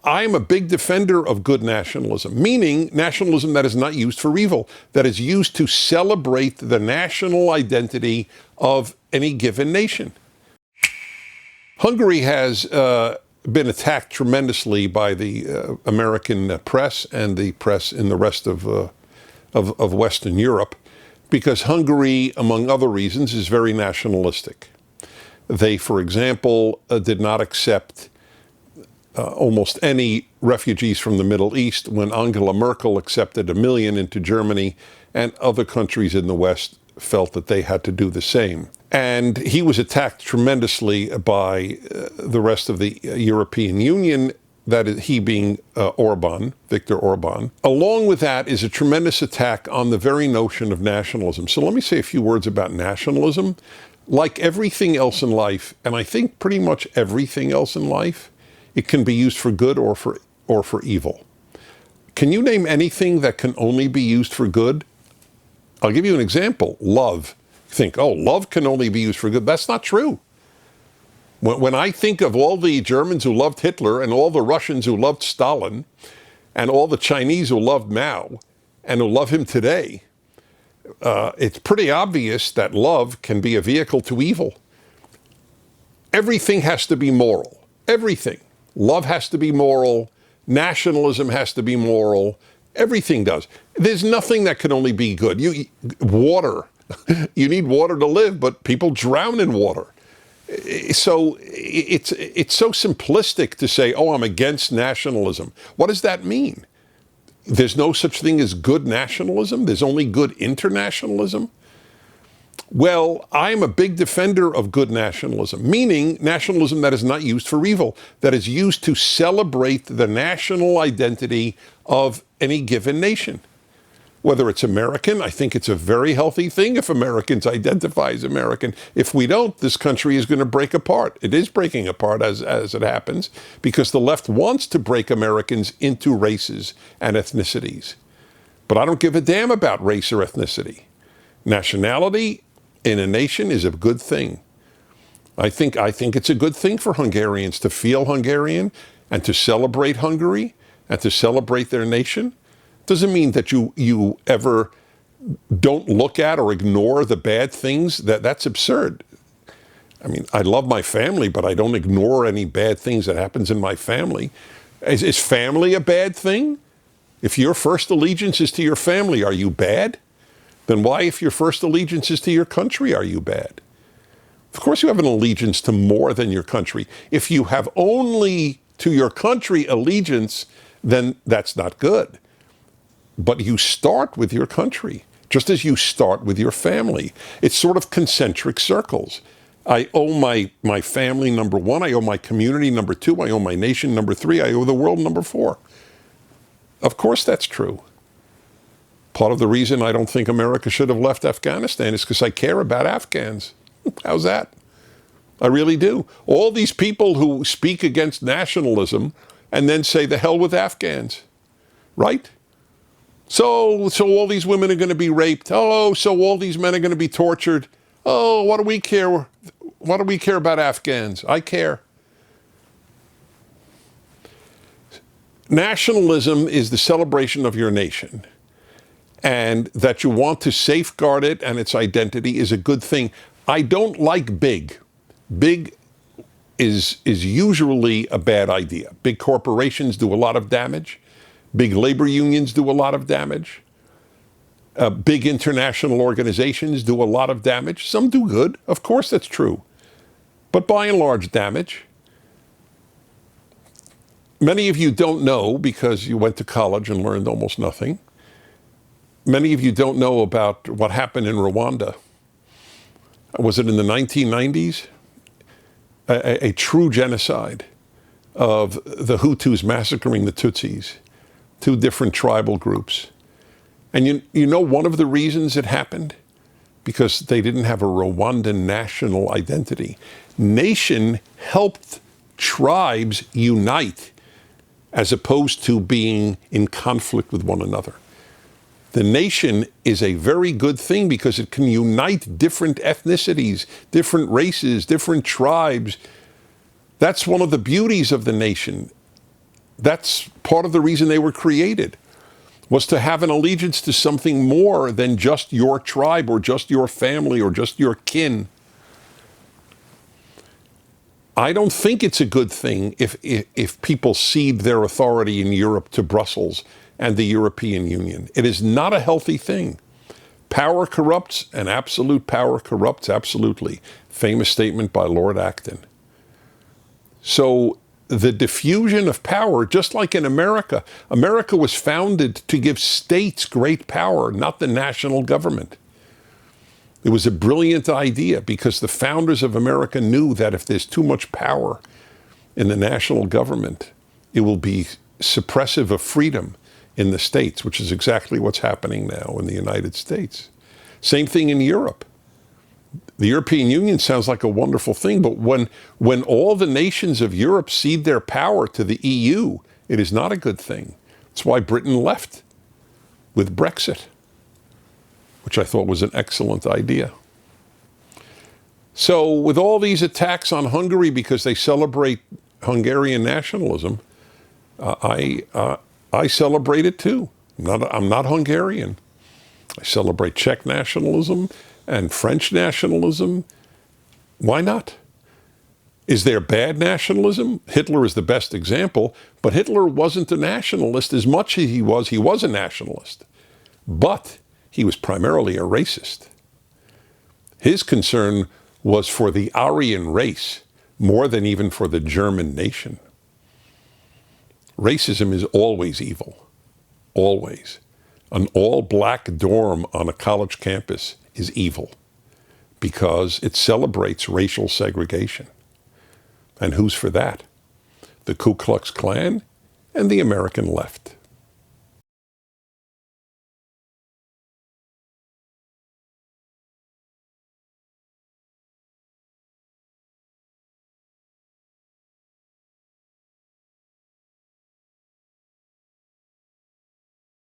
I am a big defender of good nationalism, meaning nationalism that is not used for evil, that is used to celebrate the national identity of any given nation. Hungary has been attacked tremendously by the American press and the press in the rest of Western Europe, because Hungary, among other reasons, is very nationalistic. They, for example, did not accept almost any refugees from the Middle East when Angela Merkel accepted 1 million into Germany, and other countries in the West felt that they had to do the same. And he was attacked tremendously by the rest of the European Union, that is, he being Viktor Orban. Along with that is a tremendous attack on the very notion of nationalism. So let me say a few words about nationalism. Like everything else in life, and I think pretty much everything else in life, it can be used for good or for evil. Can you name anything that can only be used for good? I'll give you an example. Love. You think, oh, love can only be used for good. That's not true. When I think of all the Germans who loved Hitler and all the Russians who loved Stalin and all the Chinese who loved Mao and who love him today, it's pretty obvious that love can be a vehicle to evil. Everything has to be moral. Everything. Love has to be moral. Nationalism has to be moral. Everything does. There's nothing that can only be good. Water. You need water to live, but people drown in water. So it's so simplistic to say, oh, I'm against nationalism. What does that mean? There's no such thing as good nationalism? There's only good internationalism? Well, I'm a big defender of good nationalism, meaning nationalism that is not used for evil, that is used to celebrate the national identity of any given nation. Whether it's American, I think it's a very healthy thing if Americans identify as American. If we don't, this country is going to break apart. It is breaking apart as it happens, because the left wants to break Americans into races and ethnicities. But I don't give a damn about race or ethnicity. Nationality in a nation is a good thing. I think it's a good thing for Hungarians to feel Hungarian and to celebrate Hungary and to celebrate their nation. Doesn't mean that you ever don't look at or ignore the bad things. That's absurd. I mean, I love my family, but I don't ignore any bad things that happens in my family. Is family a bad thing? If your first allegiance is to your family, are you bad? Then why, if your first allegiance is to your country, are you bad? Of course you have an allegiance to more than your country. If you have only to your country allegiance, then that's not good. But you start with your country, just as you start with your family. It's sort of concentric circles. I owe my family number one, I owe my community number two, I owe my nation number three, I owe the world number four. Of course that's true. Part of the reason I don't think America should have left Afghanistan is because I care about Afghans. How's that? I really do. All these people who speak against nationalism and then say the hell with Afghans, right? So all these women are going to be raped. Oh, so all these men are going to be tortured. Oh, what do we care? What do we care about Afghans? I care. Nationalism is the celebration of your nation. And that you want to safeguard it and its identity is a good thing. I don't like big. Big is usually a bad idea. Big corporations do a lot of damage. Big labor unions do a lot of damage. Big international organizations do a lot of damage. Some do good. Of course, that's true. But by and large, damage. Many of you don't know because you went to college and learned almost nothing. Many of you don't know about what happened in Rwanda. Was it in the 1990s? A true genocide of the Hutus massacring the Tutsis. Two different tribal groups. And you know one of the reasons it happened? Because they didn't have a Rwandan national identity. Nation helped tribes unite as opposed to being in conflict with one another. The nation is a very good thing because it can unite different ethnicities, different races, different tribes. That's one of the beauties of the nation. That's part of the reason they were created, was to have an allegiance to something more than just your tribe or just your family or just your kin. I don't think it's a good thing if people cede their authority in Europe to Brussels and the European Union. It is not a healthy thing. Power corrupts, and absolute power corrupts absolutely. Famous statement by Lord Acton. So the diffusion of power, just like in America, America was founded to give states great power, not the national government. It was a brilliant idea because the founders of America knew that if there's too much power in the national government, it will be suppressive of freedom in the states, which is exactly what's happening now in the United States. Same thing in Europe. The European Union sounds like a wonderful thing, but when all the nations of Europe cede their power to the EU, it is not a good thing. That's why Britain left with Brexit, which I thought was an excellent idea. So with all these attacks on Hungary because they celebrate Hungarian nationalism, I celebrate it too. I'm not Hungarian. I celebrate Czech nationalism and French nationalism. Why not? Is there bad nationalism? Hitler is the best example, but Hitler wasn't a nationalist as much as he was a nationalist. But he was primarily a racist. His concern was for the Aryan race more than even for the German nation. Racism is always evil, always. An all-black dorm on a college campus is evil because it celebrates racial segregation. And who's for that? The Ku Klux Klan and the American left.